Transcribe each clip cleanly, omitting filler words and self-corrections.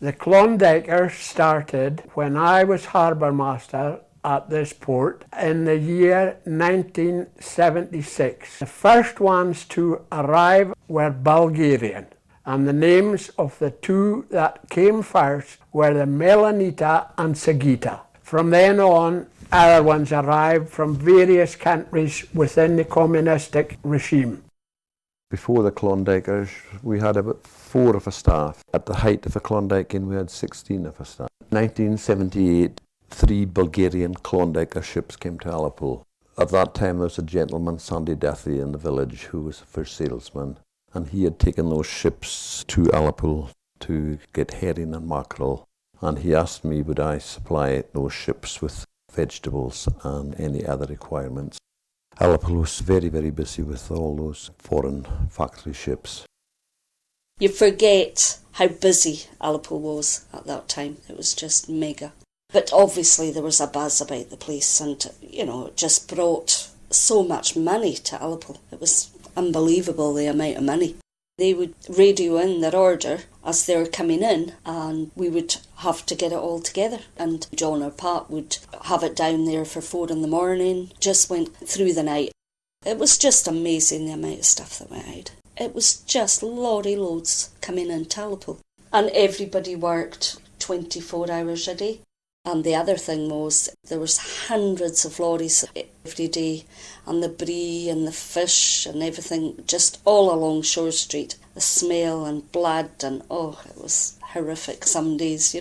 The Klondykers started when I was harbour master at this port in the year 1976. The first ones to arrive were Bulgarian, and the names of the two that came first were the Melanita and Sagita. From then on, other ones arrived from various countries within the communistic regime. Before the Klondykers, we had about 4 of a staff. At the height of the Klondyking, we had 16 of a staff. 1978, 3 Bulgarian Klondyker ships came to Ullapool. At that time, there was a gentleman, Sandy Duthie, in the village who was the first salesman, and he had taken those ships to Ullapool to get herring and mackerel, and he asked me would I supply those ships with vegetables and any other requirements. Ullapool was very, very busy with all those foreign factory ships. You forget how busy Ullapool was at that time. It was just mega. But obviously there was a buzz about the place, and, it just brought so much money to Ullapool. It was unbelievable, the amount of money. They would radio in their order as they were coming in, and we would have to get it all together. And John or Pat would have it down there for 4 in the morning, just went through the night. It was just amazing the amount of stuff that went out. It was just lorry loads coming into Ullapool. And everybody worked 24 hours a day. And the other thing was, there was hundreds of lorries every day, and the brie and the fish and everything just all along Shore Street. The smell and blood and, it was horrific some days,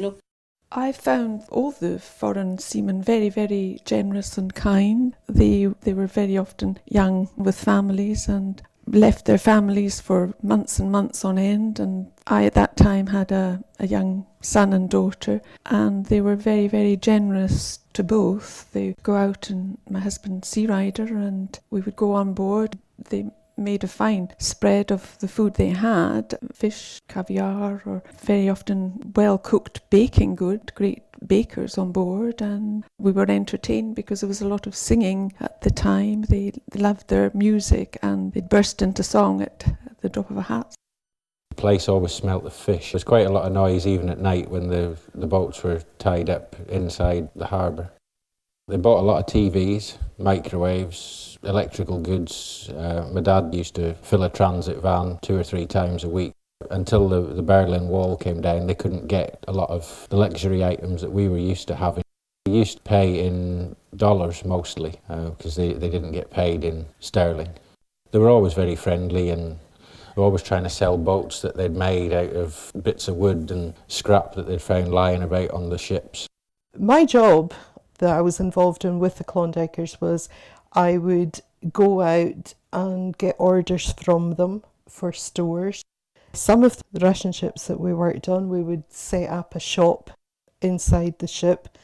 I found all the foreign seamen very, very generous and kind. They were very often young with families and left their families for months and months on end, and I at that time had a young son and daughter, and they were very, very generous to both. They go out, and my husband's sea rider, and we would go on board. They made a fine spread of the food they had, fish, caviar, or very often well-cooked baking good, great bakers on board, and we were entertained because there was a lot of singing at the time. They loved their music, and they'd burst into song at the drop of a hat. The place always smelt of fish. There was quite a lot of noise even at night when the boats were tied up inside the harbour. They bought a lot of TVs, microwaves, electrical goods. My dad used to fill a transit van 2 or 3 times a week. Until the Berlin Wall came down, they couldn't get a lot of the luxury items that we were used to having. We used to pay in dollars mostly, because they didn't get paid in sterling. They were always very friendly, and were always trying to sell boats that they'd made out of bits of wood and scrap that they'd found lying about on the ships. My job that I was involved in with the Klondykers was I would go out and get orders from them for stores. Some of the Russian ships that we worked on, we would set up a shop inside the ship,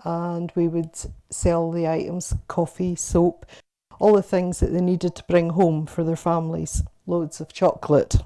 and we would sell the items, coffee, soap, all the things that they needed to bring home for their families, loads of chocolate.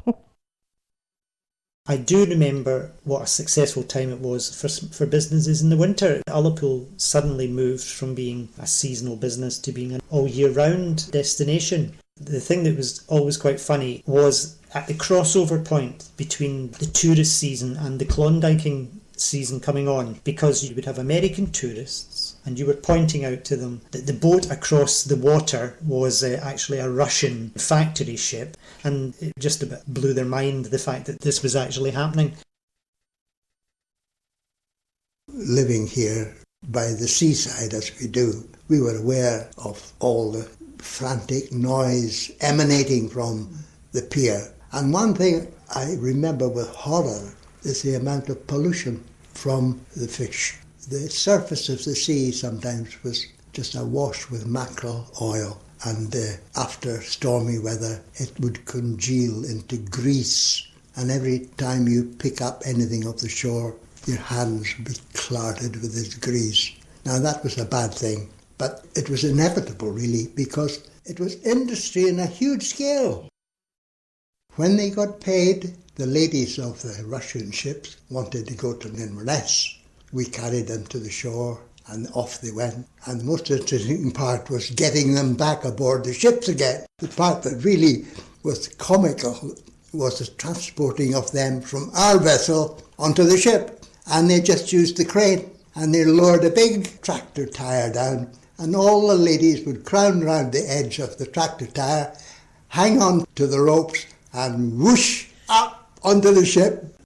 I do remember what a successful time it was for businesses in the winter. Ullapool suddenly moved from being a seasonal business to being an all-year-round destination. The thing that was always quite funny was at the crossover point between the tourist season and the Klondyking season coming on, because you would have American tourists and you were pointing out to them that the boat across the water was actually a Russian factory ship, and it just about blew their mind, the fact that this was actually happening. Living here by the seaside as we do, we were aware of all the frantic noise emanating from the pier. And one thing I remember with horror is the amount of pollution from the fish. The surface of the sea sometimes was just awash with mackerel oil, and after stormy weather it would congeal into grease, and every time you pick up anything off the shore your hands would be clotted with this grease. Now that was a bad thing, but it was inevitable really, because it was industry on a huge scale. When they got paid, the ladies of the Russian ships wanted to go to Inverness. We carried them to the shore and off they went. And the most interesting part was getting them back aboard the ships again. The part that really was comical was the transporting of them from our vessel onto the ship, and they just used the crane, and they lowered a big tractor tyre down, and all the ladies would crowd round the edge of the tractor tyre, hang on to the ropes, and whoosh up onto the ship,